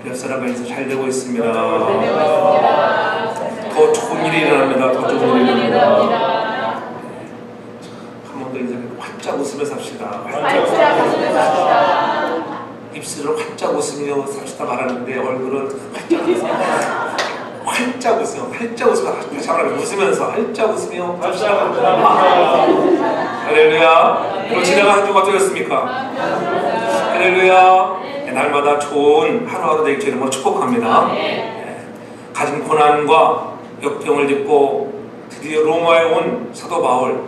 옆 사람과 인사 잘 되고 있습니다. 잘 되고 있습니다. 더 좋은 일이 일어납니다. 더 좋은 일이 일어납니다. 한 번 더 인사해. 활짝 웃으면서 삽시다. 활짝 웃으면서 삽시다. 입술을 활짝 웃으며 삽시다 말하는데 얼굴은 활짝 웃으며 활짝 웃으며 활짝 웃으며 웃으면서 활짝 웃으며 삽시다. 할렐루야. 그럼 지나간 한 주가 어떠셨습니까? 할렐루야. 날마다 좋은 하루하루 되길 주의 이름으로 축복합니다. 가진 고난과 역경을 딛고 드디어 로마에 온 사도 바울,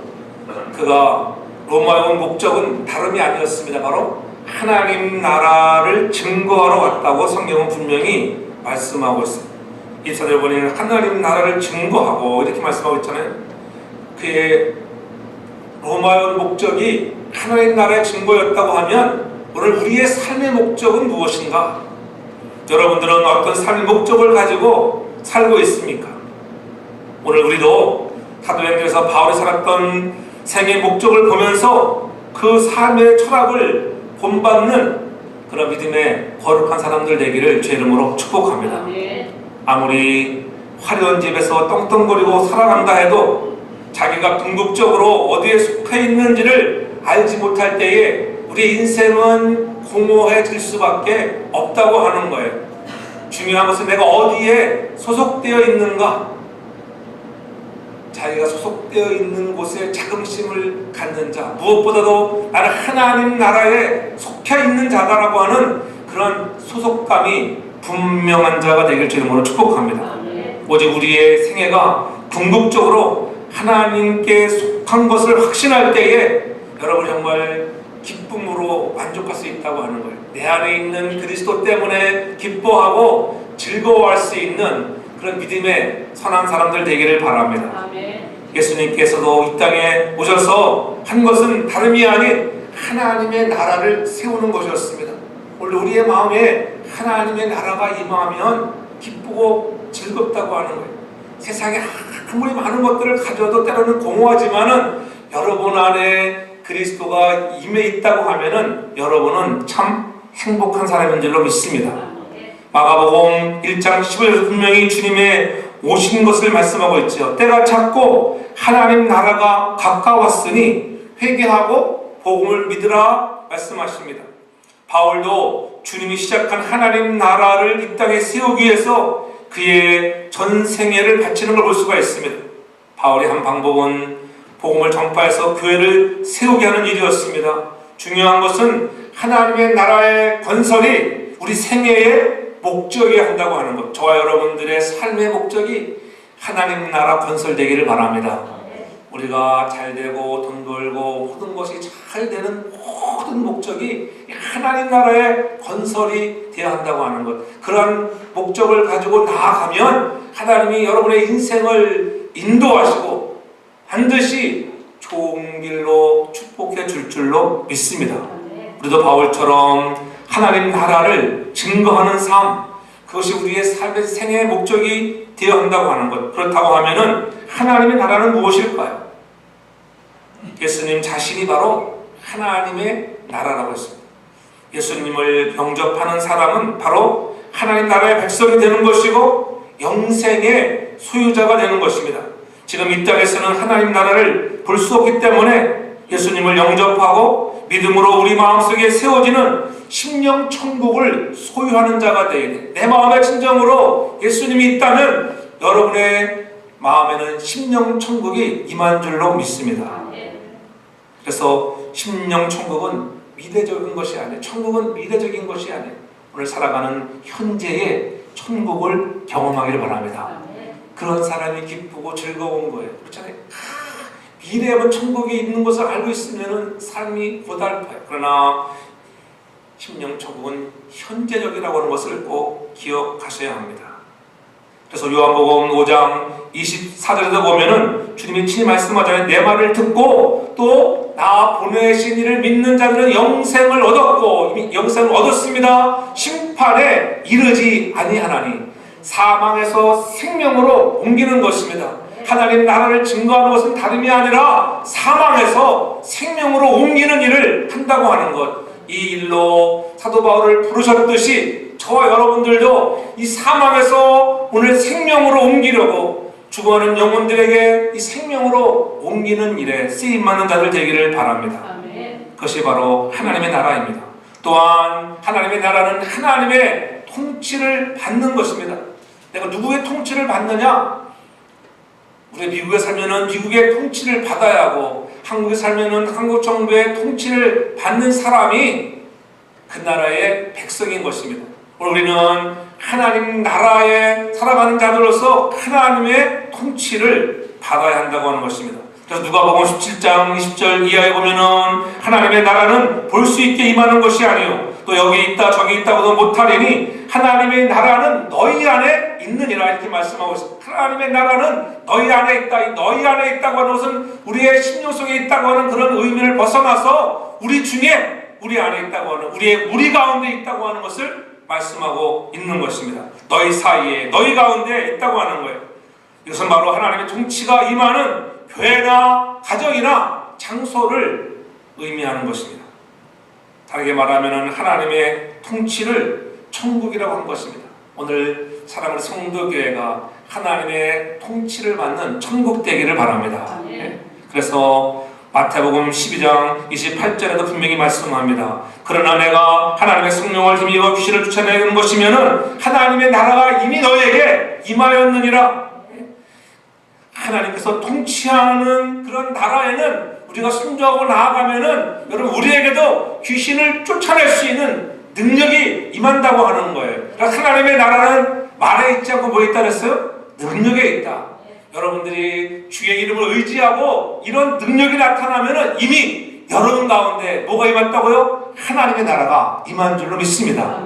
그가 로마에 온 목적은 다름이 아니었습니다. 바로 하나님 나라를 증거하러 왔다고 성경은 분명히 말씀하고 있습니다. 이 사도를 보니 하나님 나라를 증거하고 이렇게 말씀하고 있잖아요. 그의 로마에 온 목적이 하나님 나라의 증거였다고 하면 오늘 우리의 삶의 목적은 무엇인가? 여러분들은 어떤 삶의 목적을 가지고 살고 있습니까? 오늘 우리도 사도행전에서 바울이 살았던 생의 목적을 보면서 그 삶의 철학을 본받는 그런 믿음의 거룩한 사람들 되기를 주의 이름으로 축복합니다. 아무리 화려한 집에서 떵떵거리고 살아간다 해도 자기가 궁극적으로 어디에 속해 있는지를 알지 못할 때에 우리 인생은 공허해질 수밖에 없다고 하는 거예요. 중요한 것은 내가 어디에 소속되어 있는가? 자기가 소속되어 있는 곳에 자긍심을 갖는 자, 무엇보다도 나는 하나님 나라에 속해 있는 자다라고 하는 그런 소속감이 분명한 자가 되길 주의 이름으로 축복합니다. 오직 우리의 생애가 궁극적으로 하나님께 속한 것을 확신할 때에 여러분 정말 기쁨으로 만족할 수 있다고 하는 거예요. 내 안에 있는 그리스도 때문에 기뻐하고 즐거워할 수 있는 그런 믿음의 선한 사람들 되기를 바랍니다. 예수님께서도 이 땅에 오셔서 한 것은 다름이 아닌 하나님의 나라를 세우는 것이었습니다. 원래 우리의 마음에 하나님의 나라가 임하면 기쁘고 즐겁다고 하는 거예요. 세상에 아무리 많은 것들을 가져도 때로는 공허하지만은 여러분 안에 그리스도가 임해 있다고 하면은 여러분은 참 행복한 사람인 줄로 믿습니다. 마가복음 1장 15절에서 분명히 주님의 오신 것을 말씀하고 있죠. 때가 찼고 하나님 나라가 가까웠으니 회개하고 복음을 믿으라 말씀하십니다. 바울도 주님이 시작한 하나님 나라를 이 땅에 세우기 위해서 그의 전생애를 바치는 걸 볼 수가 있습니다. 바울의 한 방법은 복음을 전파해서 교회를 세우게 하는 일이었습니다. 중요한 것은 하나님의 나라의 건설이 우리 생애의 목적이어야 한다고 하는 것. 저와 여러분들의 삶의 목적이 하나님 나라 건설되기를 바랍니다. 우리가 잘 되고 돈 벌고 모든 것이 잘 되는 모든 목적이 하나님 나라의 건설이 되어야 한다고 하는 것. 그러한 목적을 가지고 나아가면 하나님이 여러분의 인생을 인도하시고 반드시 좋은 길로 축복해 줄 줄로 믿습니다. 우리도 바울처럼 하나님 나라를 증거하는 삶, 그것이 우리의 삶의 생애의 목적이 되어야 한다고 하는 것. 그렇다고 하면은 하나님의 나라는 무엇일까요? 예수님 자신이 바로 하나님의 나라라고 했습니다. 예수님을 영접하는 사람은 바로 하나님 나라의 백성이 되는 것이고 영생의 소유자가 되는 것입니다. 지금 이 땅에서는 하나님 나라를 볼 수 없기 때문에 예수님을 영접하고 믿음으로 우리 마음속에 세워지는 심령 천국을 소유하는 자가 되어야 돼. 내 마음의 진정으로 예수님이 있다면 여러분의 마음에는 심령 천국이 임한 줄로 믿습니다. 그래서 심령 천국은 미래적인 것이 아니에요. 천국은 미래적인 것이 아니에요. 오늘 살아가는 현재의 천국을 경험하기를 바랍니다. 그런 사람이 기쁘고 즐거운 거예요. 그렇잖아요. 미래에는 천국이 있는 것을 알고 있으면 삶이 고달파요. 그러나 심령 천국은 현재적이라고 하는 것을 꼭 기억하셔야 합니다. 그래서 요한복음 5장 24절에도 보면은 주님이 친히 말씀하잖아요. 내 말을 듣고 또 나 보내신 이를 믿는 자들은 영생을 얻었고 이미 영생을 얻었습니다. 심판에 이르지 아니하나니 사망에서 생명으로 옮기는 것입니다. 하나님 나라를 증거하는 것은 다름이 아니라 사망에서 생명으로 옮기는 일을 한다고 하는 것. 이 일로 사도 바울을 부르셨듯이 저와 여러분들도 이 사망에서 오늘 생명으로 옮기려고 죽어가는 영혼들에게 이 생명으로 옮기는 일에 쓰임받는 자들 되기를 바랍니다. 아멘. 그것이 바로 하나님의 나라입니다. 또한 하나님의 나라는 하나님의 통치를 받는 것입니다. 내가 누구의 통치를 받느냐? 우리 미국에 살면은 미국의 통치를 받아야 하고, 한국에 살면은 한국 정부의 통치를 받는 사람이 그 나라의 백성인 것입니다. 우리는 하나님 나라에 살아가는 자들로서 하나님의 통치를 받아야 한다고 하는 것입니다. 그래서 누가복음 17장 20절 이하에 보면은 하나님의 나라는 볼 수 있게 임하는 것이 아니요 또 여기 있다 저기 있다고도 못하리니 하나님의 나라는 너희 안에 있느니라 이렇게 말씀하고 있습니다. 하나님의 나라는 너희 안에 있다. 너희 안에 있다고 하는 것은 우리의 심령 속에 있다고 하는 그런 의미를 벗어나서 우리 중에 우리 안에 있다고 하는 우리 가운데 있다고 하는 것을 말씀하고 있는 것입니다. 너희 사이에 너희 가운데 있다고 하는 거예요. 이것은 바로 하나님의 통치가 임하는 교회나 가정이나 장소를 의미하는 것입니다. 다르게 말하면 하나님의 통치를 천국이라고 한 것입니다. 오늘 사랑하는 성도교회가 하나님의 통치를 받는 천국 되기를 바랍니다. 그래서 마태복음 12장 28절에도 분명히 말씀합니다. 그러나 내가 하나님의 성령을 힘입어 귀신을 쫓아내는 것이면은 하나님의 나라가 이미 너에게 임하였느니라. 하나님께서 통치하는 그런 나라에는 우리가 순종하고 나아가면은 여러분 우리에게도 귀신을 쫓아낼 수 있는 능력이 임한다고 하는 거예요. 그러니까 하나님의 나라는 말에 있지 않고 뭐에 있다 그랬어요? 능력에 있다. 여러분들이 주의 이름을 의지하고 이런 능력이 나타나면은 이미 여러분 가운데 뭐가 임했다고요? 하나님의 나라가 임한 줄로 믿습니다.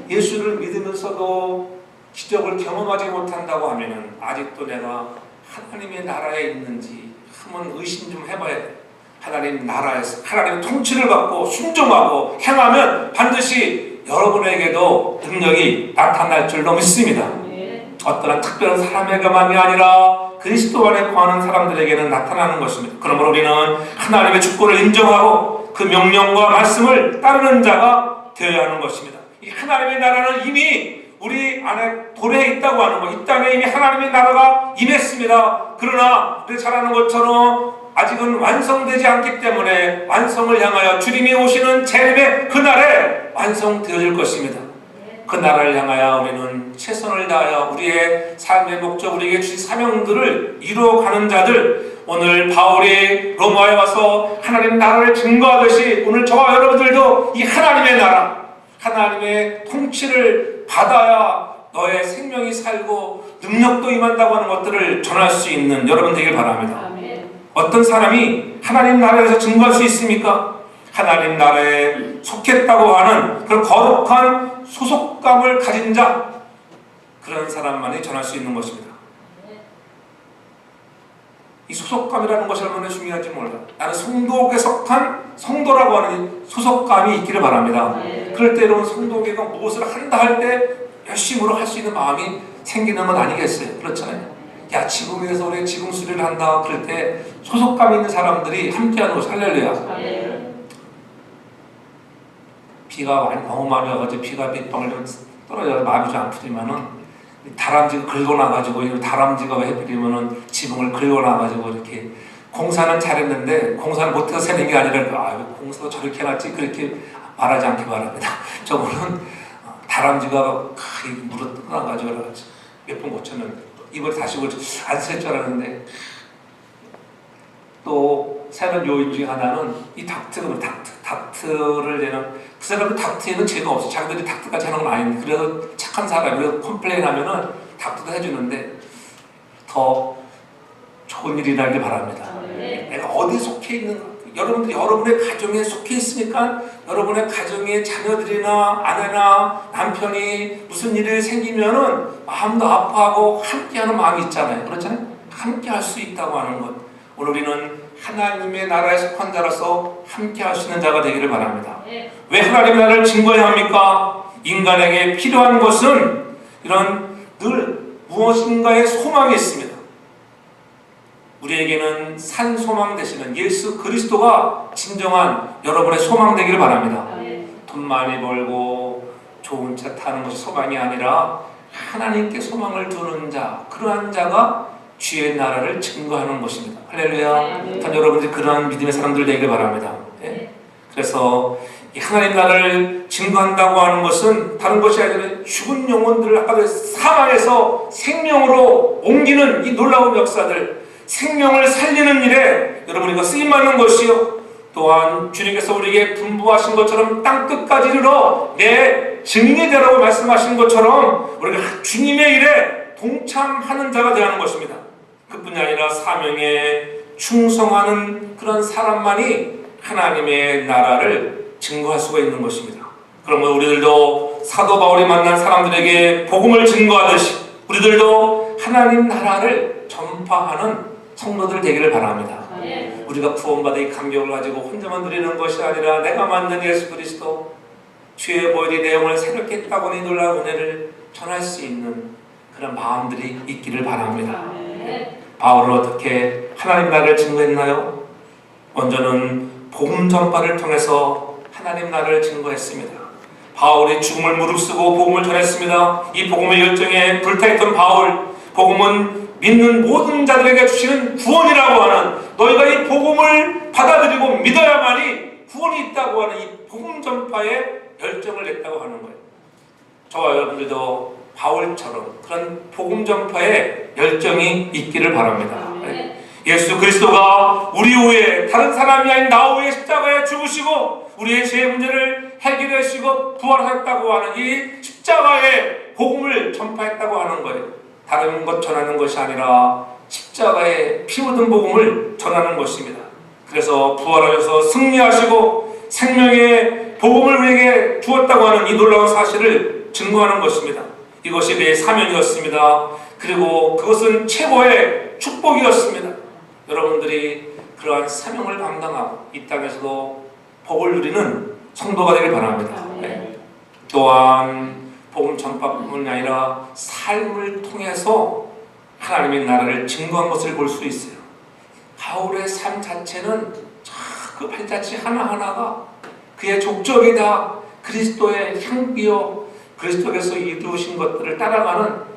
예수를 믿으면서도 기적을 경험하지 못한다고 하면은 아직도 내가 하나님의 나라에 있는지 한번 의심 좀 해봐야 돼. 하나님 나라에서 하나님의 통치를 받고 순종하고 행하면 반드시 여러분에게도 능력이 나타날 줄로 믿습니다. 어떠한 특별한 사람에게만이 아니라 그리스도 안에 거하는 사람들에게는 나타나는 것입니다. 그러므로 우리는 하나님의 주권을 인정하고 그 명령과 말씀을 따르는 자가 되어야 하는 것입니다. 이 하나님의 나라는 이미 우리 안에 도래해 있다고 하는 것, 이 땅에 이미 하나님의 나라가 임했습니다. 그러나 우리 잘 아는 것처럼 아직은 완성되지 않기 때문에 완성을 향하여 주님이 오시는 재림의 그날에 완성되어질 것입니다. 그 나라를 향하여 우리는 최선을 다하여 우리의 삶의 목적, 우리에게 주신 사명들을 이루어가는 자들, 오늘 바울이 로마에 와서 하나님 나라를 증거하듯이 오늘 저와 여러분들도 이 하나님의 나라, 하나님의 통치를 받아야 너의 생명이 살고 능력도 임한다고 하는 것들을 전할 수 있는 여러분 되길 바랍니다. 아멘. 어떤 사람이 하나님 나라에서 증거할 수 있습니까? 하나님 나라에 속했다고 하는 그런 거룩한 소속감을 가진 자, 그런 사람만이 전할 수 있는 것입니다. 이 소속감이라는 것이 얼마나 중요한지 몰라. 나는 성도에 속한 성도라고 하는 소속감이 있기를 바랍니다. 그럴 때 여러분 성도계가 무엇을 한다 할 때 열심으로 할 수 있는 마음이 생기는 건 아니겠어요? 그렇잖아요. 야, 지붕에서 우리 지붕 수리를 한다 그럴 때 소속감 있는 사람들이 함께하는 것이 할렐루야. 비가 너무 많이 와가지고 비가 빗방울 좀 떨어져서 마음이 좀 아프지만은 다람쥐가 긁어놔가지고 다람쥐가 해버리면은 지붕을 긁어놔가지고 이렇게 공사는 잘했는데 공사는 못해서 새는 게 아니라 공사도 저렇게 해놨지 그렇게 말하지 않기 바랍니다. 저거는 다람쥐가 물어 뜯어놔가지고 몇 번 고쳤는데 이번에 다시 안 쓸 줄 알았는데 또 새는 요인 중에 하나는 이 닥트를 내는 그 사람은 닥트에는 죄가 없어. 자기들이 닥트까지 하는 건 아닌데 그래도 착한 사람이 컴플레인 하면은 닥트도 해주는데 더 좋은 일이 나길 바랍니다. 내가 어디에 속해 있는가? 여러분들 여러분의 가정에 속해 있으니까 여러분의 가정의 자녀들이나 아내나 남편이 무슨 일이 생기면은 마음도 아파하고 함께하는 마음이 있잖아요. 그렇잖아요. 함께할 수 있다고 하는 것. 오늘 우리는 하나님의 나라에 속한 자로서 함께 할 수 있는 자가 되기를 바랍니다. 왜 하나님의 나라를 증거해야 합니까? 인간에게 필요한 것은 이런 늘 무엇인가의 소망이 있습니다. 우리에게는 산 소망 되시는 예수 그리스도가 진정한 여러분의 소망 되기를 바랍니다. 돈 많이 벌고 좋은 차 타는 것이 소망이 아니라 하나님께 소망을 두는 자, 그러한 자가 주의 나라를 증거하는 것입니다. 할렐루야. 일단 여러분들이 그러한 믿음의 사람들 되길 바랍니다. 예? 그래서 이 하나님 나라를 증거한다고 하는 것은 다른 것이 아니라 죽은 영혼들을 아까 사망에서 생명으로 옮기는 이 놀라운 역사들, 생명을 살리는 일에 여러분 이거 쓰임받는 것이요, 또한 주님께서 우리에게 분부하신 것처럼 땅끝까지 이르러 내 증인이 되라고 말씀하신 것처럼 우리가 주님의 일에 동참하는 자가 되는 것입니다. 그뿐이 아니라 사명에 충성하는 그런 사람만이 하나님의 나라를 증거할 수가 있는 것입니다. 그러면 우리들도 사도 바울이 만난 사람들에게 복음을 증거하듯이 우리들도 하나님 나라를 전파하는 성도들 되기를 바랍니다. 우리가 구원받은 이 감격을 가지고 혼자만 누리는 것이 아니라 내가 만든 예수 그리스도 주의 보혈의 내용을 새롭게 했다고 이 놀라운 은혜를 전할 수 있는 그런 마음들이 있기를 바랍니다. 바울은 어떻게 하나님 나라를 증거했나요? 먼저는 복음 전파를 통해서 하나님 나라를 증거했습니다. 바울이 죽음을 무릅쓰고 복음을 전했습니다. 이 복음의 열정에 불타있던 바울, 복음은 믿는 모든 자들에게 주시는 구원이라고 하는, 너희가 이 복음을 받아들이고 믿어야만이 구원이 있다고 하는 이 복음 전파에 열정을 냈다고 하는 거예요. 저와 여러분들도 바울처럼 그런 복음 전파에 열정이 있기를 바랍니다. 예수 그리스도가 우리 후에 다른 사람이 아닌 나 후에 십자가에 죽으시고 우리의 죄 문제를 해결해 주시고 부활하셨다고 하는 이 십자가의 복음을 전파했다고 하는 거예요. 다른 것 전하는 것이 아니라 십자가의 피 묻은 복음을 전하는 것입니다. 그래서 부활하셔서 승리하시고 생명의 복음을 우리에게 주었다고 하는 이 놀라운 사실을 증거하는 것입니다. 이것이 내 사명이었습니다. 그리고 그것은 최고의 축복이었습니다. 여러분들이 그러한 사명을 감당하고 이 땅에서도 복을 누리는 성도가 되길 바랍니다. 또한 복음 전파뿐만 아니라 삶을 통해서 하나님의 나라를 증거한 것을 볼 수 있어요. 바울의 삶 자체는 그 발자취 하나하나가 그의 족적이 다 그리스도의 향기요, 그리스도께서 이루신 것들을 따라가는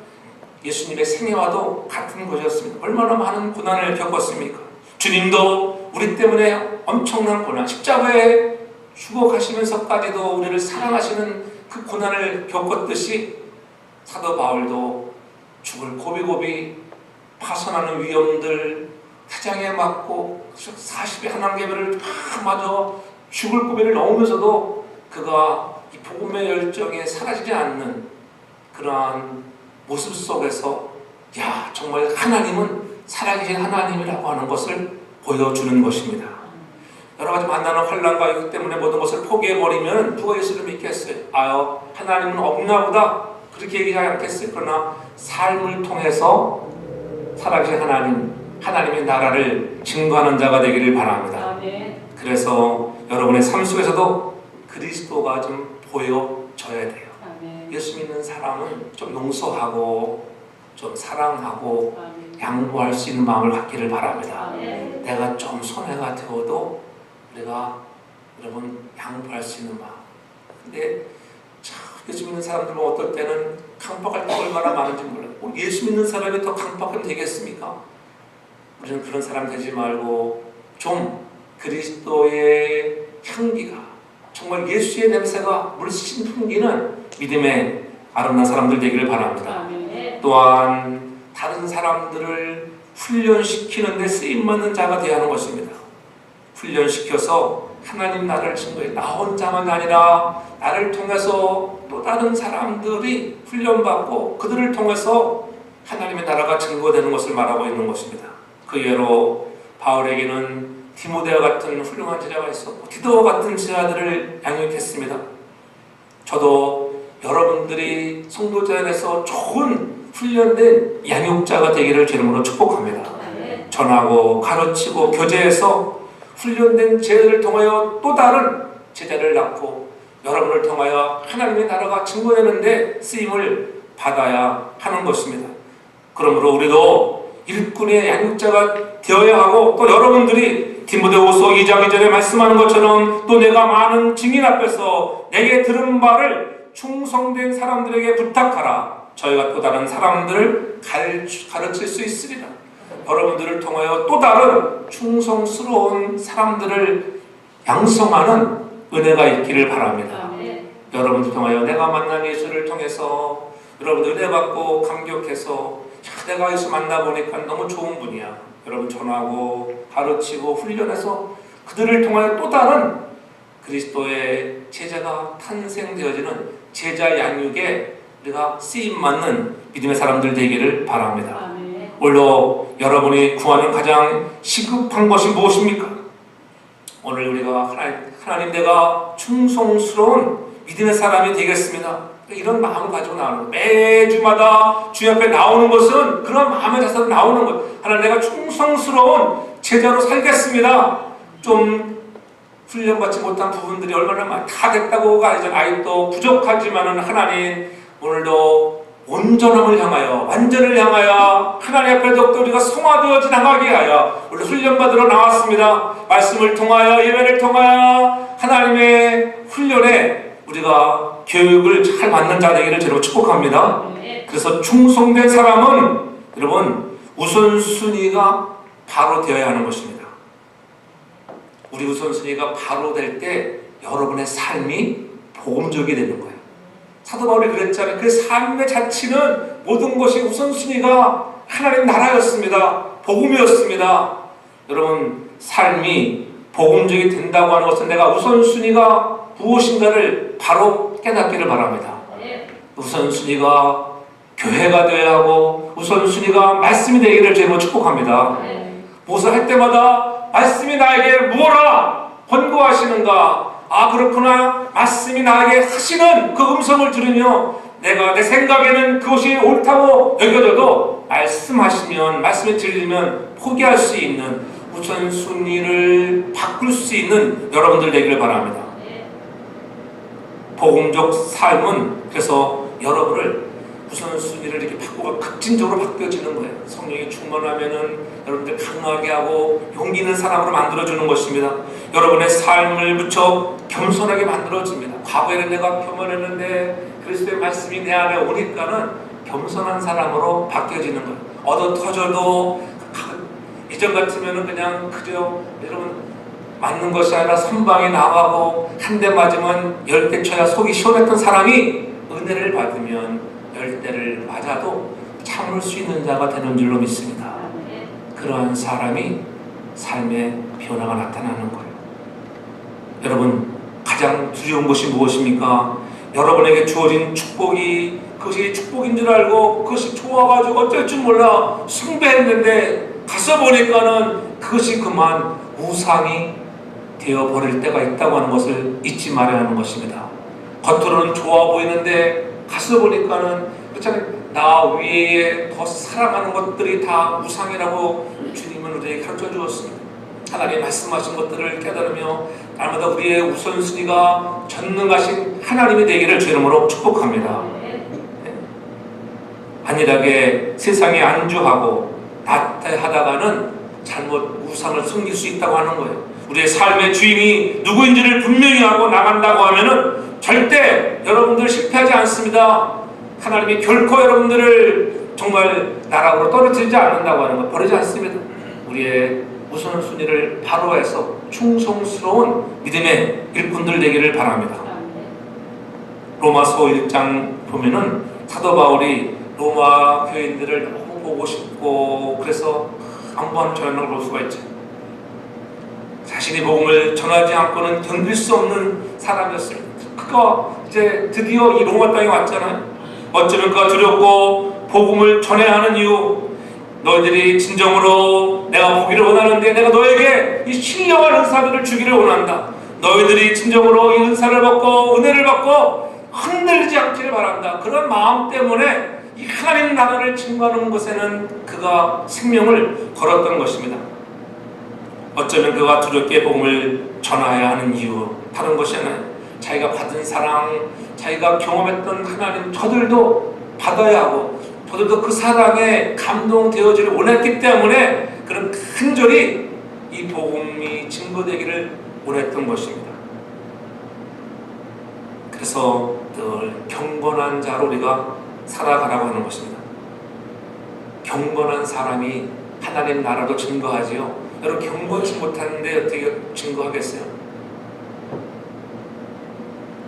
예수님의 생애와도 같은 것이었습니다. 얼마나 많은 고난을 겪었습니까? 주님도 우리 때문에 엄청난 고난, 십자가에 죽어가시면서까지도 우리를 사랑하시는 그 고난을 겪었듯이 사도 바울도 죽을 고비고비 파손하는 위험들, 태장에 맞고 40의 한한계별을 다 맞아 죽을 고비를 넘으면서도 그가 이 복음의 열정에 사라지지 않는 그러한 모습 속에서 야, 정말 하나님은 살아계신 하나님이라고 하는 것을 보여주는 것입니다. 여러 가지 만나는 환난과 이것 때문에 모든 것을 포기해버리면 누가 예수를 믿겠어요? 아유, 하나님은 없나 보다 그렇게 얘기하지 않겠어요? 그러나 삶을 통해서 살아계신 하나님, 하나님의 나라를 증거하는 자가 되기를 바랍니다. 그래서 여러분의 삶 속에서도 그리스도가 좀 보여져야 돼요. 예수 믿는 사람은 좀 용서하고 좀 사랑하고 양보할 수 있는 마음을 갖기를 바랍니다. 내가 좀 손해가 되어도 우리가 여러분 양보할 수 있는 마음. 근데 참 예수 믿는 사람들 보면 어떨 때는 강박할 때 얼마나 많은지 몰라요. 예수 믿는 사람이 더 강박하면 되겠습니까? 우리는 그런 사람 되지 말고 좀 그리스도의 향기가, 정말 예수의 냄새가 물씬 풍기는 믿음의 아름다운 사람들 되기를 바랍니다. 또한 다른 사람들을 훈련시키는 데 쓰임받는 자가 되어야 하는 것입니다. 훈련시켜서 하나님 나라를 증거해, 나 혼자만 아니라 나를 통해서 또 다른 사람들이 훈련받고 그들을 통해서 하나님의 나라가 증거되는 것을 말하고 있는 것입니다. 그 예로 바울에게는 디모데와 같은 훌륭한 제자가 있었고 디도와 같은 제자들을 양육했습니다. 저도 여러분들이 성도자 안에서 좋은 훈련된 양육자가 되기를 주님으로 축복합니다. 전하고 가르치고 교제해서 훈련된 제자를 통하여 또 다른 제자를 낳고 여러분을 통하여 하나님의 나라가 증거되는데 쓰임을 받아야 하는 것입니다. 그러므로 우리도 일꾼의 양육자가 되어야 하고, 또 여러분들이 디모데후서 2장 2절에 말씀하는 것처럼 또 내가 많은 증인 앞에서 내게 들은 바를 충성된 사람들에게 부탁하라. 저희가 또 다른 사람들을 가르칠 수 있으리라. 여러분들을 통하여 또 다른 충성스러운 사람들을 양성하는 은혜가 있기를 바랍니다. 여러분들 통하여 내가 만난 예수를 통해서 여러분들 은혜 받고 감격해서 내가 예수 만나보니까 너무 좋은 분이야. 여러분 전하고 가르치고 훈련해서 그들을 통하여 또 다른 그리스도의 제자가 탄생되어지는 제자 양육에 우리가 쓰임맞는 믿음의 사람들 되기를 바랍니다. 오늘도 여러분이 구하는 가장 시급한 것이 무엇입니까? 오늘 우리가 하나님 내가 충성스러운 믿음의 사람이 되겠습니다. 이런 마음을 가지고 나오는 거예요. 매주마다 주님 앞에 나오는 것은 그런 마음의 자세로 나오는 거예요. 하나님 내가 충성스러운 제자로 살겠습니다. 좀 훈련받지 못한 부분들이 얼마나 많이 다 됐다고가 아니죠. 아직도 부족하지만은 하나님 오늘도 온전함을 향하여 완전을 향하여 하나님 앞에 더욱더 우리가 성화되어져 나가게 하여 오늘 훈련받으러 나왔습니다. 말씀을 통하여 예배를 통하여 하나님의 훈련에 우리가 교육을 잘 받는 자 되기를 제로 축복합니다. 그래서 충성된 사람은 여러분 우선순위가 바로 되어야 하는 것입니다. 우리 우선순위가 바로 될 때 여러분의 삶이 복음적이 되는 거예요. 사도 바울이 그랬잖아요. 그 삶의 자치는 모든 것이 우선순위가 하나님 나라였습니다. 복음이었습니다. 여러분 삶이 복음적이 된다고 하는 것은 내가 우선순위가 무엇인가를 바로 깨닫기를 바랍니다. 우선순위가 교회가 되어야 하고 우선순위가 말씀이 되기를 제가 축복합니다. 무엇을 할 때마다 말씀이 나에게 무엇라 권고하시는가? 아 그렇구나. 말씀이 나에게 하시는 그 음성을 들으며 내가 내 생각에는 그것이 옳다고 여겨져도 말씀하시면 말씀이 들리면 포기할 수 있는 우선순위를 바꿀 수 있는 여러분들 되기를 바랍니다. 복음적 삶은 그래서 여러분을 우선순위를 이렇게 바꾸고 급진적으로 바뀌어지는 거예요. 성령이 충만하면은 여러분들 강하게 하고 용기 있는 사람으로 만들어주는 것입니다. 여러분의 삶을 무척 겸손하게 만들어집니다. 과거에는 내가 교만했는데 그리스도의 말씀이 내 안에 오니까는 겸손한 사람으로 바뀌어지는 거예요. 얻어 터져도 이전 같으면은 그냥 그저 여러분 맞는 것이 아니라 선방에 나가고 한 대 맞으면 10대 쳐야 속이 시원했던 사람이 은혜를 받으면 10대를 맞아도 참을 수 있는 자가 되는 줄로 믿습니다. 그러한 사람이 삶의 변화가 나타나는 거예요. 여러분 가장 두려운 것이 무엇입니까? 여러분에게 주어진 축복이 그것이 축복인 줄 알고 그것이 좋아가지고 어쩔 줄 몰라 숭배했는데 가서 보니까는 그것이 그만 우상이 되어버릴 때가 있다고 하는 것을 잊지 말아야 하는 것입니다. 겉으로는 좋아 보이는데 가서 보니까는 그렇잖아요. 나 위에 더 사랑하는 것들이 다 우상이라고 주님은 우리에게 가르쳐 주었습니다. 하나님 말씀하신 것들을 깨달으며 날마다 우리의 우선순위가 전능하신 하나님이 되기를 주 이름으로 축복합니다. 안일하게 세상에 안주하고 나태하다가는 잘못 우상을 숨길 수 있다고 하는 거예요. 우리의 삶의 주인이 누구인지를 분명히 하고 나간다고 하면은 절대 여러분들 실패하지 않습니다. 하나님이 결코 여러분들을 정말 나락으로 떨어뜨리지 않는다고 하는 거 버리지 않습니다. 우리의 우선순위를 바로 해서 충성스러운 믿음의 일꾼들 되기를 바랍니다. 로마서 1장 보면은 사도 바울이 로마 교인들을 너무 보고 싶고 그래서 안부하는 전하는 걸 볼 수가 있죠. 자신이 복음을 전하지 않고는 견딜 수 없는 사람이었습니다. 그가 이제 드디어 이 로마 땅에 왔잖아요. 어쩌면 그가 두렵고 복음을 전해야 하는 이유, 너희들이 진정으로 내가 보기를 원하는데 내가 너에게 이 신령한 은사들을 주기를 원한다. 너희들이 진정으로 이 은사를 받고 은혜를 받고 흔들리지 않기를 바란다. 그런 마음 때문에 이 하나님 나라를 증거하는 것에는 그가 생명을 걸었던 것입니다. 어쩌면 그가 두렵게 복음을 전해야 하는 이유 다른 것이 아니라 자기가 받은 사랑, 자기가 경험했던 하나님 저들도 받아야 하고 저들도 그 사랑에 감동되어지를 원했기 때문에 그런 간절히 이 복음이 증거되기를 원했던 것입니다. 그래서 늘 경건한 자로 우리가 살아가라고 하는 것입니다. 경건한 사람이 하나님 나라도 증거하지요. 여러분 경건치 못하는데 어떻게 증거하겠어요?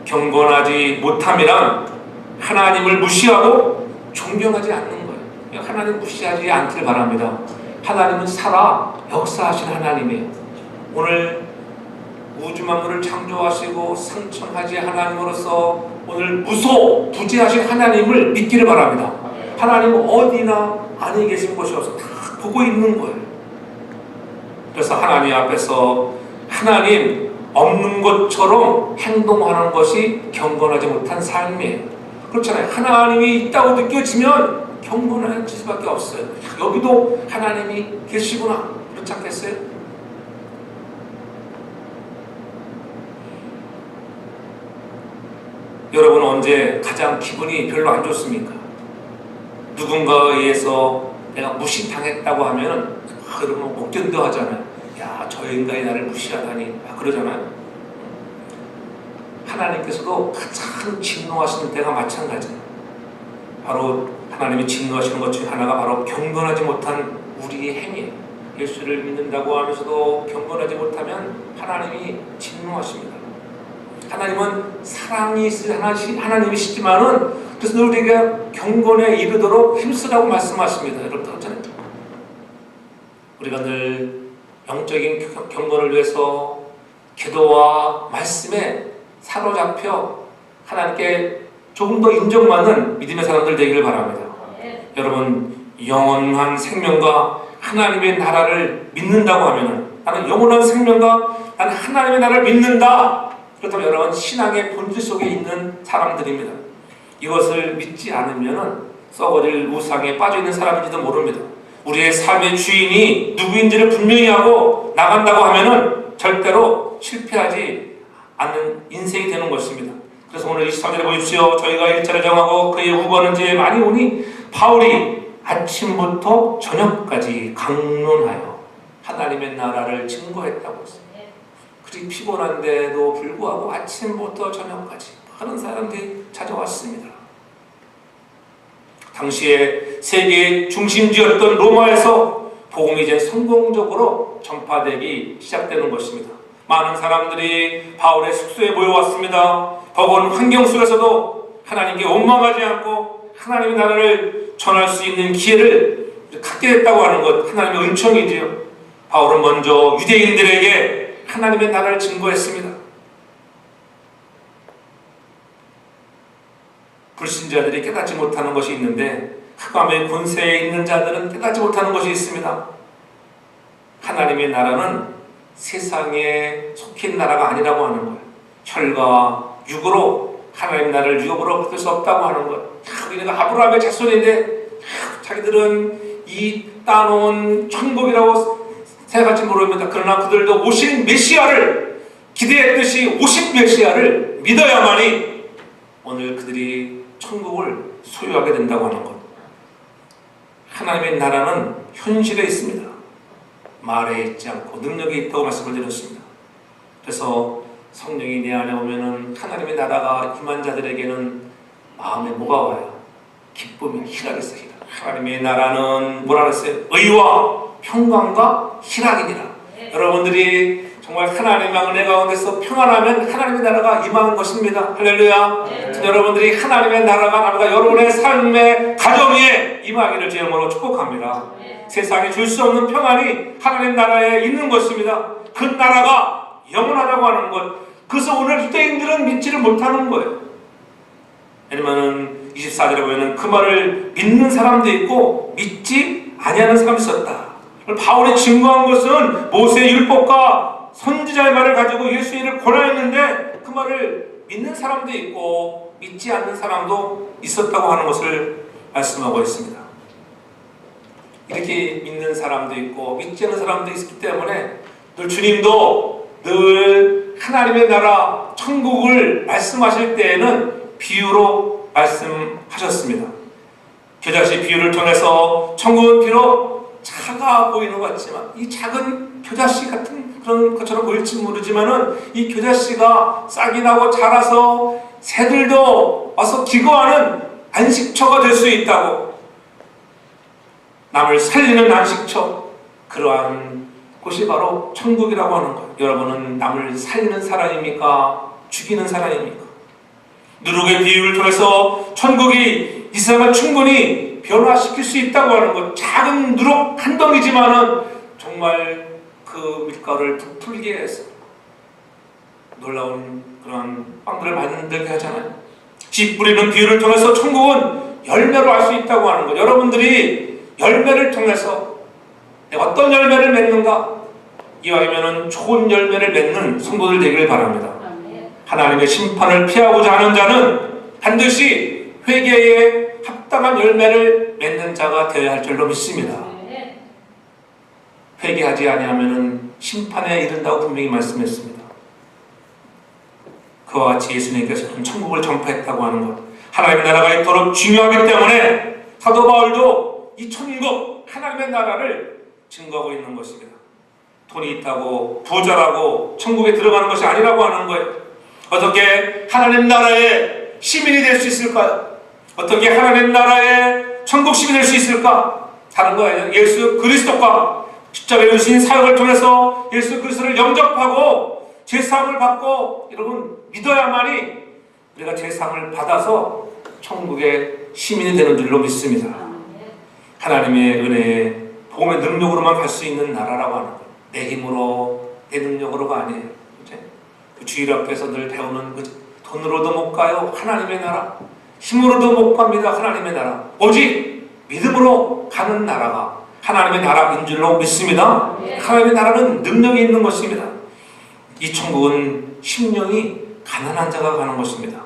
경건하지 못함이란 하나님을 무시하고 존경하지 않는 거예요. 하나님 무시하지 않길 바랍니다. 하나님은 살아 역사하신 하나님이에요. 오늘 우주 만물을 창조하시고 상천하지 하나님으로서 오늘 무소부재하신 하나님을 믿기를 바랍니다. 하나님은 어디나 안에 계신 곳이 없어 다 보고 있는 거예요. 그래서 하나님 앞에서 하나님 없는 것처럼 행동하는 것이 경건하지 못한 삶이에요. 그렇잖아요. 하나님이 있다고 느껴지면 경건할 수밖에 없어요. 여기도 하나님이 계시구나. 그렇지 않겠어요? 여러분 언제 가장 기분이 별로 안 좋습니까? 누군가에 의해서 내가 무시당했다고 하면 그러면 못 견뎌 하잖아요. 야, 저 인간이 나를 무시하다니 그러잖아요. 하나님께서도 가장 진노하시는 때가 마찬가지예요. 바로 하나님이 진노하시는 것 중에 하나가 바로 경건하지 못한 우리의 행위예요. 예수를 믿는다고 하면서도 경건하지 못하면 하나님이 진노하십니다. 하나님은 사랑이 있으신 하나님이시지만은 그래서 늘 우리가 경건에 이르도록 힘쓰라고 말씀하십니다. 여러분 그렇잖아요. 우리가 늘 영적인 경건을 위해서 기도와 말씀에 사로잡혀 하나님께 조금 더 인정받는 믿음의 사람들 되기를 바랍니다. 여러분 영원한 생명과 하나님의 나라를 믿는다고 하면은 나는 영원한 생명과 나는 하나님의 나라를 믿는다. 그렇다면 여러분 신앙의 본질 속에 있는 사람들입니다. 이것을 믿지 않으면 썩어질 우상에 빠져있는 사람인지도 모릅니다. 우리의 삶의 주인이 누구인지를 분명히 하고 나간다고 하면 절대로 실패하지 않는 인생이 되는 것입니다. 그래서 오늘 23절에 보십시오. 저희가 일자를 정하고 그의 후보는 이제 많이 오니 바울이 아침부터 저녁까지 강론하여 하나님의 나라를 증거했다고 했습니다. 그리 피곤한데도 불구하고 아침부터 저녁까지 많은 사람들이 찾아왔습니다. 당시에 세계의 중심지였던 로마에서 복음이 이제 성공적으로 전파되기 시작되는 것입니다. 많은 사람들이 바울의 숙소에 모여왔습니다. 버거운 환경 속에서도 하나님께 원망하지 않고 하나님의 나라를 전할 수 있는 기회를 갖게 됐다고 하는 것 하나님의 은총이지요. 바울은 먼저 유대인들에게 하나님의 나라를 증거했습니다. 불신자들이 깨닫지 못하는 것이 있는데 흑암의 권세에 있는 자들은 깨닫지 못하는 것이 있습니다. 하나님의 나라는 세상에 속힌 나라가 아니라고 하는 거예요. 혈과 육으로 하나님의 나라를 유업으로 받을 수 없다고 하는 것. 우리가 아브라함의 자손인데 자기들은 이 따놓은 천국이라고 생각할지 모릅니다. 그러나 그들도 오신 메시아를 기대했듯이 오신 메시아를 믿어야만이 오늘 그들이 천국을 소유하게 된다고 하는 것. 하나님의 나라는 현실에 있습니다. 말에 있지 않고 능력이 있다고 말씀을 드렸습니다. 그래서 성령이 내 안에 오면은 하나님의 나라가 임한 자들에게는 마음에 뭐가 와요? 기쁨이 희락이 있어요. 하나님의 나라는 뭐라 그랬어요? 의와 평강과 희락이니라. 여러분들이 정말 하나님의 은혜 가운데서 평안하면 하나님의 나라가 임하는 것입니다. 할렐루야. 여러분들이 하나님의 나라가 여러분의 삶의 가정 위에 임하기를 제 이름으로 축복합니다. 세상에 줄 수 없는 평안이 하나님 나라에 있는 것입니다. 그 나라가 영원하다고 하는 것. 그래서 오늘 유대인들은 믿지를 못하는 거예요. 왜냐면은 24절에 보면 그 말을 믿는 사람도 있고 믿지 아니하는 사람이 있었다. 바울이 증거한 것은 모세의 율법과 선지자의 말을 가지고 예수의 일을 권하였는데 그 말을 믿는 사람도 있고 믿지 않는 사람도 있었다고 하는 것을 말씀하고 있습니다. 이렇게 믿는 사람도 있고 믿지 않는 사람도 있기 때문에 늘 주님도 늘 하나님의 나라 천국을 말씀하실 때에는 비유로 말씀하셨습니다. 겨자씨 비유를 통해서 천국은 비록 작아 보이는 것 같지만 이 작은 겨자씨 같은 그런 것처럼 보일지 모르지만은 이 겨자씨가 싹이 나고 자라서 새들도 와서 기거하는 안식처가 될 수 있다고. 남을 살리는 안식처, 그러한 곳이 바로 천국이라고 하는 거예요. 여러분은 남을 살리는 사람입니까? 죽이는 사람입니까? 누룩의 비유를 통해서 천국이 이 세상을 충분히 변화시킬 수 있다고 하는 것. 작은 누룩 한 덩이지만은 정말 그 밀가루를 부풀게 해서 놀라운 그런 빵들을 만들게 하잖아요. 씨 뿌리는 비유를 통해서 천국은 열매로 알 수 있다고 하는 것. 여러분들이 열매를 통해서 내가 어떤 열매를 맺는가? 이왕이면 좋은 열매를 맺는 성도들 되기를 바랍니다. 하나님의 심판을 피하고자 하는 자는 반드시 회개에 합당한 열매를 맺는 자가 되어야 할 줄로 믿습니다. 회개하지 아니하면 심판에 이른다고 분명히 말씀했습니다. 그와 같이 예수님께서는 천국을 전파했다고 하는 것, 하나님의 나라가 이토록 중요하기 때문에 사도 바울도 이 천국, 하나님의 나라를 증거하고 있는 것입니다. 돈이 있다고 부자라고 천국에 들어가는 것이 아니라고 하는 거예요. 어떻게 하나님 나라의 시민이 될 수 있을까요? 어떻게 하나님 나라의 천국 시민이 될 수 있을까? 다른 거예요. 예수 그리스도가 십자가에 주신 사역을 통해서 예수 그리스도를 영접하고 제사함을 받고 여러분 믿어야만이 우리가 제사함을 받아서 천국의 시민이 되는 줄로 믿습니다. 하나님의 은혜에 복음의 능력으로만 갈 수 있는 나라라고 하는 거예요. 내 힘으로 내 능력으로가 아니에요. 그 주일학교에서 늘 배우는 그 돈으로도 못 가요. 하나님의 나라. 힘으로도 못 갑니다. 하나님의 나라. 오직 믿음으로 가는 나라가 하나님의 나라인 줄로 믿습니다. 하나님의 나라는 능력이 있는 것입니다. 이 천국은 심령이 가난한 자가 가는 것입니다.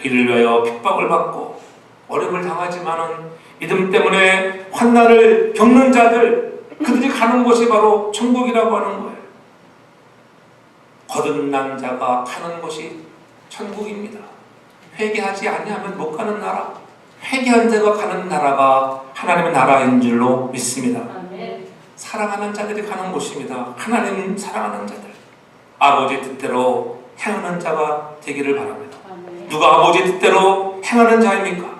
이를 위하여 핍박을 받고 어려움을 당하지만은 믿음 때문에 환난을 겪는 자들, 그들이 가는 곳이 바로 천국이라고 하는 거예요. 거듭난 자가 가는 곳이 천국입니다. 회개하지 아니하면 못 가는 나라, 회개한 자가 가는 나라가 하나님의 나라인 줄로 믿습니다. 사랑하는 자들이 가는 곳입니다. 하나님 사랑하는 자들, 아버지 뜻대로 행하는 자가 되기를 바랍니다. 누가 아버지 뜻대로 행하는 자입니까?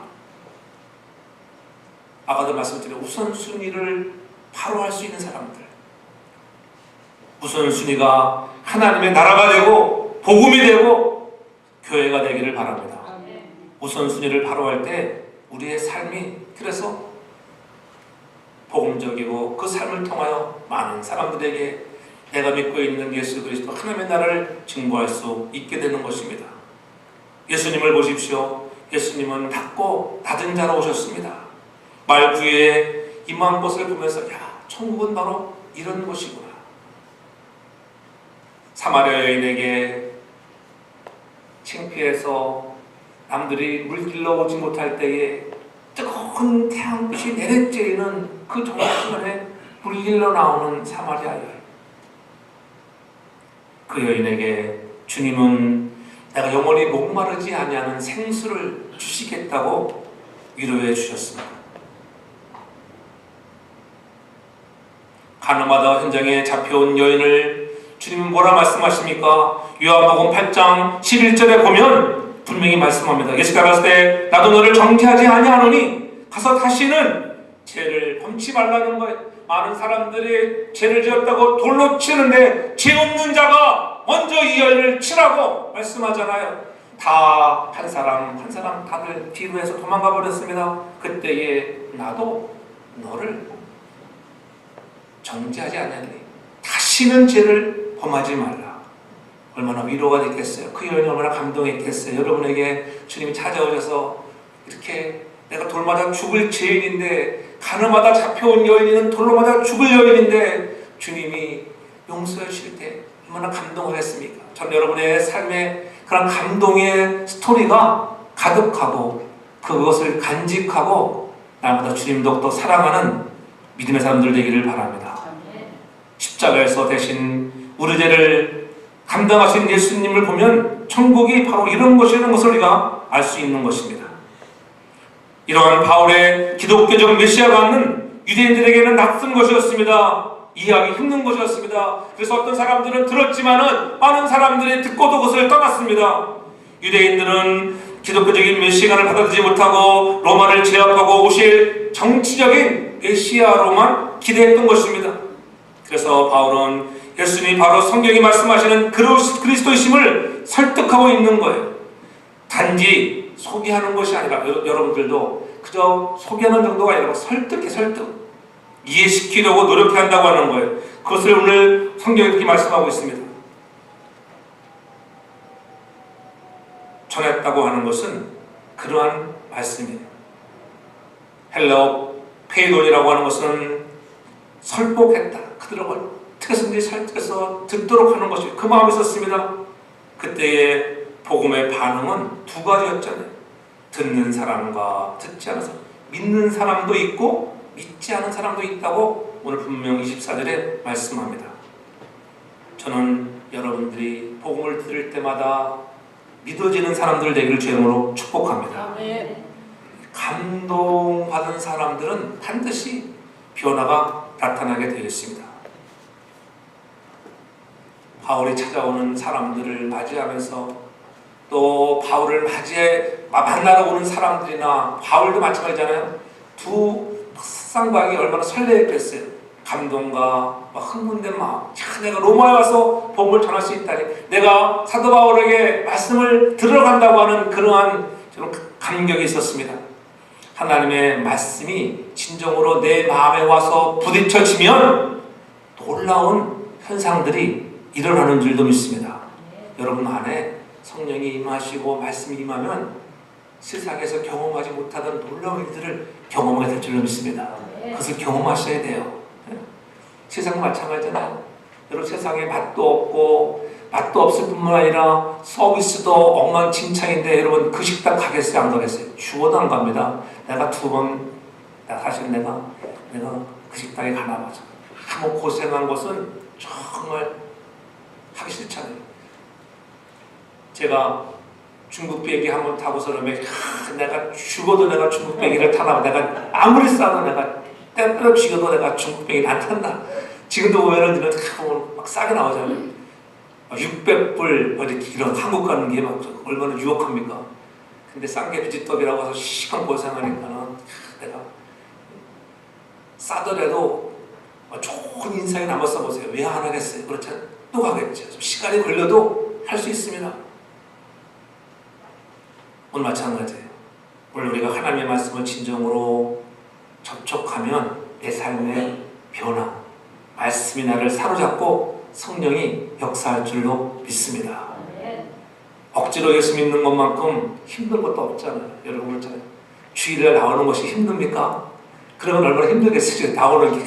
아까도 말씀드린 우선순위를 바로 할 수 있는 사람들, 우선순위가 하나님의 나라가 되고 복음이 되고 교회가 되기를 바랍니다. 우선순위를 바로 할 때 우리의 삶이 그래서 복음적이고 그 삶을 통하여 많은 사람들에게 내가 믿고 있는 예수 그리스도 하나님의 나라를 증거할 수 있게 되는 것입니다. 예수님을 보십시오. 예수님은 낮고 낮은 자로 오셨습니다. 말구에 임한 것을 보면서 야, 천국은 바로 이런 곳이구나. 사마리아 여인에게 창피해서 남들이 물길로 오지 못할 때에 뜨거운 태양빛이 내리쬐는 그 정시간에 물길로 나오는 사마리아 여인. 그 여인에게 주님은 내가 영원히 목마르지 아니하는 생수를 주시겠다고 위로해 주셨습니다. 가늠하다 현장에 잡혀온 여인을 주님은 뭐라 말씀하십니까? 요한복음 8장 11절에 보면 분명히 말씀합니다. 예수가 갔을 때 나도 너를 정죄하지 아니하노니 가서 다시는 죄를 범치 말라는 거예요. 많은 사람들이 죄를 지었다고 돌로 치는데 죄 없는 자가 먼저 이 여인을 치라고 말씀하잖아요. 다 한 사람 다들 뒤로 해서 도망가 버렸습니다. 그때에 나도 너를 정죄하지 않으니 다시는 죄를 범하지 말라. 얼마나 위로가 됐겠어요. 그 여인이 얼마나 감동했겠어요. 여러분에게 주님이 찾아오셔서 이렇게 내가 돌 맞아 죽을 죄인인데, 가늠하다 잡혀온 여인은 돌로 맞아 죽을 여인인데 주님이 용서해 주실 때 얼마나 감동하겠습니까? 전 여러분의 삶에 그런 감동의 스토리가 가득하고 그것을 간직하고 날마다 주님 더욱더 사랑하는 믿음의 사람들 되기를 바랍니다. 십자가에서 대신 우리 죄를 감당하신 예수님을 보면 천국이 바로 이런 것이라는 것을 우리가 알 수 있는 것입니다. 이러한 바울의 기독교적 메시아가는 유대인들에게는 낯선 것이었습니다. 이해하기 힘든 것이었습니다. 그래서 어떤 사람들은 들었지만은 많은 사람들이 듣고도 그것을 떠났습니다. 유대인들은 기독교적인 메시아를 받아들이지 못하고 로마를 제압하고 오실 정치적인 메시아로만 기대했던 것입니다. 그래서 바울은 예수님이 바로 성경이 말씀하시는 그리스도이심을 설득하고 있는 거예요. 단지 소개하는 것이 아니라 여러분들도 그저 소개하는 정도가 아니라 설득 이해시키려고 노력해야 한다고 하는 거예요. 그것을 오늘 성경이 그렇게 말씀하고 있습니다. 전했다고 하는 것은 그러한 말씀이에요. 헬라어 페이돈이라고 하는 것은 설득했다. 그들을 어떻게든지 설득해서 듣도록 하는 것이 그 마음이 있었습니다. 그때의 복음의 반응은 두 가지였잖아요. 듣는 사람과 듣지 않은 사람, 믿는 사람도 있고 믿지 않은 사람도 있다고 오늘 분명 24절에 말씀합니다. 저는 여러분들이 복음을 들을 때마다 믿어지는 사람들 되기를 주의 이름으로 축복합니다. 아멘. 감동받은 사람들은 반드시 변화가 나타나게 되겠습니다. 바울이 찾아오는 사람들을 맞이하면서 또 바울을 만나러 오는 사람들이나 바울도 마찬가지잖아요. 두 쌍방이 얼마나 설레했겠어요. 감동과 흥분된 마음. 내가 로마에 와서 복음을 전할 수 있다니, 내가 사도 바울에게 말씀을 들어간다고 하는 그러한 감격이 있었습니다. 하나님의 말씀이 진정으로 내 마음에 와서 부딪혀지면 놀라운 현상들이 일어나는 줄도 믿습니다. 여러분 안에 성령이 임하시고 말씀이 임하면 세상에서 경험하지 못하던 놀라운 일들을 경험하게 될 줄로 믿습니다. 그것을 경험하셔야 돼요. 세상도 마찬가지잖아요. 여러분 세상에 맛도 없고 맛도 없을 뿐만 아니라 서비스도 엉망진창인데 여러분 그 식당 가겠어요? 안 가겠어요? 죽어도 안 갑니다. 내가 사실 내가 그 식당에 가나 봐서 한번 고생한 것은 정말 하기 싫잖아요. 제가 중국 비행기 한번 타고서 그러면 내가 죽어도 내가 중국 비행기를 타나, 내가 아무리 싸도 내가 때려 죽여도 내가 중국 비행기를 안 탄다. 지금도 보면은 막 싸게 나오잖아요. 600불 이런 한국 가는 게 막 얼마나 유혹합니까? 근데 싼게 비지떡이라고 해서 시간 고생하니까는 내가 싸더라도 좋은 인상이 남았어 보세요. 왜 안 하겠어요? 그렇잖아요. 또 가겠죠. 시간이 걸려도 할 수 있습니다. 오늘 마찬가지예요. 오늘 우리가 하나님의 말씀을 진정으로 접촉하면 내 삶의 변화, 말씀이 나를 사로잡고 성령이 역사할 줄로 믿습니다. 억지로 예수 믿는 것만큼 힘든 것도 없잖아요. 여러분 그렇잖아요. 주일에 나오는 것이 힘듭니까? 그러면 얼마나 힘들겠어요. 나오는 게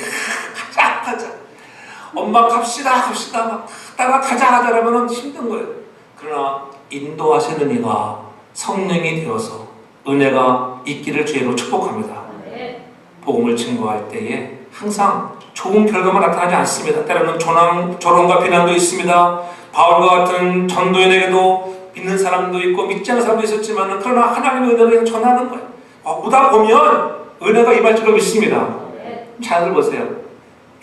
가자 엄마 갑시다 막 가자 하자라면 힘든 거예요. 그러나 인도하시는 이가 성령이 되어서 은혜가 있기를 주의로 축복합니다. 복음을 증거할 때에 항상 좋은 결과만 나타나지 않습니다. 때로는 조롱과 비난도 있습니다. 바울과 같은 전도인에게도 믿는 사람도 있고 믿지 않는 사람도 있었지만 그러나 하나님의 은혜를 전하는 거예요. 오다 보면 은혜가 임할 줄로 믿습니다. 자들 보세요.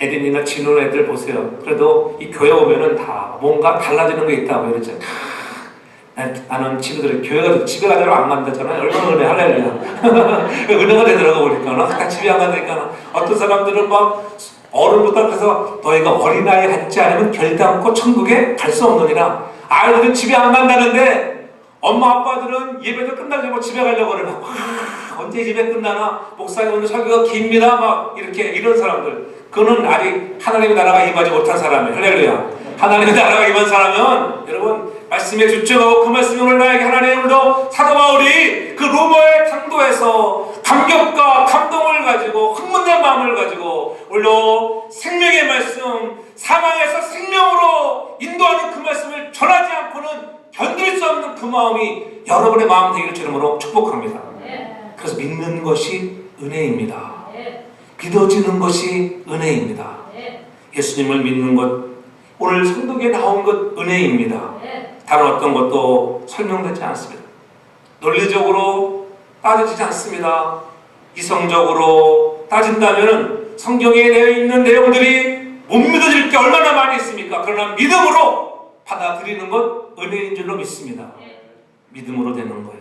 에덴이나 진호 애들 보세요. 그래도 이 교회 오면은 다 뭔가 달라지는 게 있다고 이러죠. 나는 친구들이 교회가 집에 가자고 안 간다잖아요. 얼마나 은혜 할렐루야. 은혜가 되더라고 보니까 다 집에 안 간다니까. 어떤 사람들은 막 어른부터 가서 너희가 어린아이 갖지 않으면 결단코 천국에 갈 수 없느니라. 아이들은 집에 안 간다는데 엄마 아빠들은 예배도 끝나고 집에 가려고 그래. 언제 집에 끝나나? 목사님 오늘 설교가 깁니다. 막 이런 사람들. 그거는 아직 하나님의 나라가 임하지 못한 사람이에요. 할렐루야. 하나님의 나라가 임한 사람은 여러분 말씀에 집중하고 그 말씀이 오늘 나에게 하나님 오늘도 사도 바울이 그 로마의 당도에서 감격과 감동을 가지고 흥분된 마음을 가지고 오늘도 생명의 말씀, 사망에서 생명으로 인도하는 그 말씀을 전하지 않고는 견딜 수 없는 그 마음이 여러분의 마음 되기를 주님으로 축복합니다. 그래서 믿는 것이 은혜입니다. 믿어지는 것이 은혜입니다. 예수님을 믿는 것, 오늘 성도기에 나온 것 은혜입니다. 다른 어떤 것도 설명되지 않습니다. 논리적으로 따져지지 않습니다. 이성적으로 따진다면 성경에 되어 있는 내용들이 못 믿어질 게 얼마나 많이 있습니까? 그러나 믿음으로 받아들이는 것 은혜인 줄로 믿습니다. 믿음으로 되는 거예요.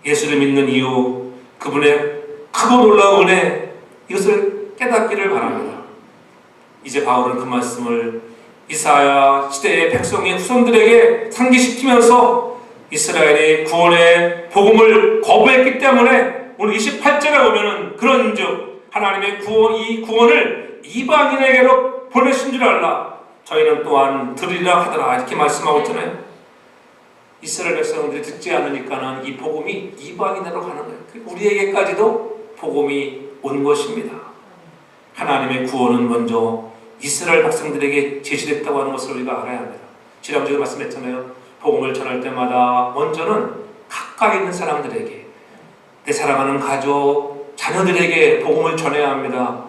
예수를 믿는 이유, 그분의 크고 놀라운 은혜, 이것을 깨닫기를 바랍니다. 이제 바울은 그 말씀을 이사야 시대의 백성의 후손들에게 상기시키면서 이스라엘이 구원의 복음을 거부했기 때문에 오늘 28절에 보면은 그런즉 하나님의 이 구원을 이방인에게로 보내신 줄 알라. 저희는 또한 들으리라 하더라. 이렇게 말씀하고 있잖아요. 이스라엘 백성들이 듣지 않으니까는 이 복음이 이방인으로 가는 거예요. 우리에게까지도 복음이 온 것입니다. 하나님의 구원은 먼저 이스라엘 백성들에게 제시됐다고 하는 것을 우리가 알아야 합니다. 지난주에 말씀했잖아요. 복음을 전할 때마다 먼저는 가까이 있는 사람들에게, 내 사랑하는 가족, 자녀들에게 복음을 전해야 합니다.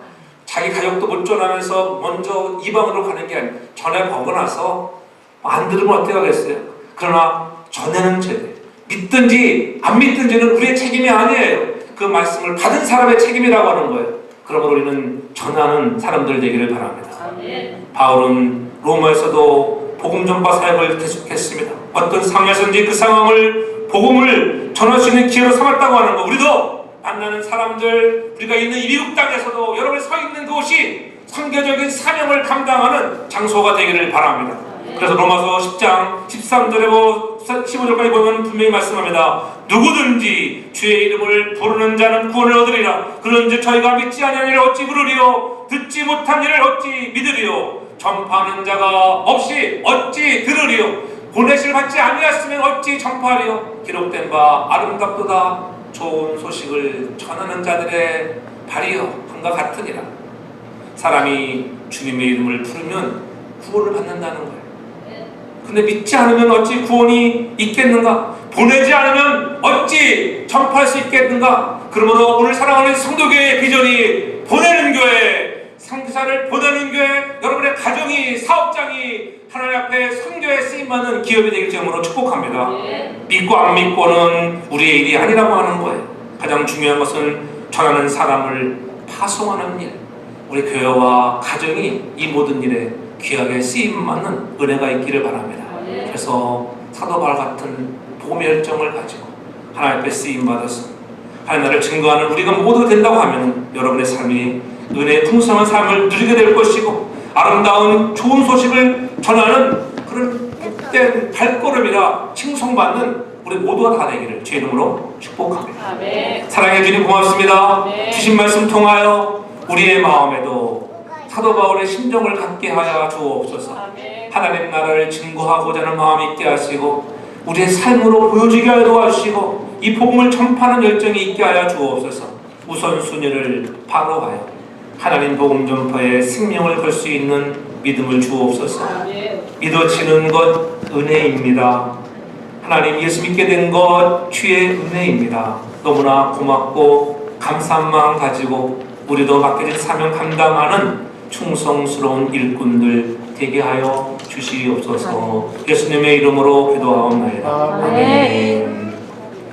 자기 가족도 못 전하면서 먼저 이방으로 가는 게 아니에요. 전해보고 나서 안 들으면 어떻게 하겠어요? 그러나 전하는 죄, 믿든지 안 믿든지는 우리의 책임이 아니에요. 그 말씀을 받은 사람의 책임이라고 하는 거예요. 그러므로 우리는 전하는 사람들 되기를 바랍니다. 바울은 로마에서도 복음 전파 사역을 계속했습니다. 어떤 상황에서든지 그 상황을 복음을 전할 수 있는 기회로 삼았다고 하는 거. 우리도 만나는 사람들, 우리가 있는 이 미국 땅에서도 여러분이 서 있는 그곳이 선교적인 사명을 감당하는 장소가 되기를 바랍니다. 그래서 로마서 10장 13절에 15절까지 보면 분명히 말씀합니다. 누구든지 주의 이름을 부르는 자는 구원을 얻으리라. 그런즉 저희가 믿지 아니한 일을 어찌 부르리요? 듣지 못한 일을 어찌 믿으리요? 전파하는 자가 없이 어찌 들으리요? 보내실 받지 아니하였으면 어찌 전파하리요? 기록된 바 아름답도다. 좋은 소식을 전하는 자들의 발이여 함과 같으니라. 사람이 주님의 이름을 부르면 구원을 받는다는 거예요. 근데 믿지 않으면 어찌 구원이 있겠는가? 보내지 않으면 어찌 전파할 수 있겠는가? 그러므로 오늘 사랑하는 성도교회의 비전이 보내는 교회, 상사를 보내는 교회, 여러분의 가정이, 사업장이 하나님 앞에 선교에 쓰임받는 기업이 되길 점으로 축복합니다. 믿고 안 믿고는 우리의 일이 아니라고 하는 거예요. 가장 중요한 것은 전하는 사람을 파송하는 일, 우리 교회와 가정이 이 모든 일에 귀하게 쓰임받는 은혜가 있기를 바랍니다. 그래서 사도 바울 같은 복음의 열정을 가지고 하나님 앞에 쓰임받아서 하나님 나라를 증거하는 우리가 모두가 된다고 하면 여러분의 삶이 은혜의 풍성한 삶을 누리게 될 것이고 아름다운 좋은 소식을 전하는 그런 복된 발걸음이라 칭송받는 우리 모두가 다 되기를 주의 이름으로 축복합니다. 아멘. 사랑해 주님 고맙습니다. 아멘. 주신 말씀 통하여 우리의 마음에도 사도 바울의 심정을 갖게 하여 주옵소서. 아멘. 하나님 나라를 증거하고자 하는 마음이 있게 하시고 우리의 삶으로 보여주게 하여 도와주시고 이 복음을 전파하는 열정이 있게 하여 주옵소서. 우선순위를 바로 하여 하나님 복음 전파에 생명을 걸 수 있는 믿음을 주옵소서. 아멘. 믿어지는 것 은혜입니다. 하나님 예수 믿게 된 것 주의 은혜입니다. 너무나 고맙고 감사한 마음 가지고 우리도 맡겨진 사명 감당하는 충성스러운 일꾼들 되게 하여 주시옵소서. 예수님의 이름으로 기도하옵나이다. 아멘.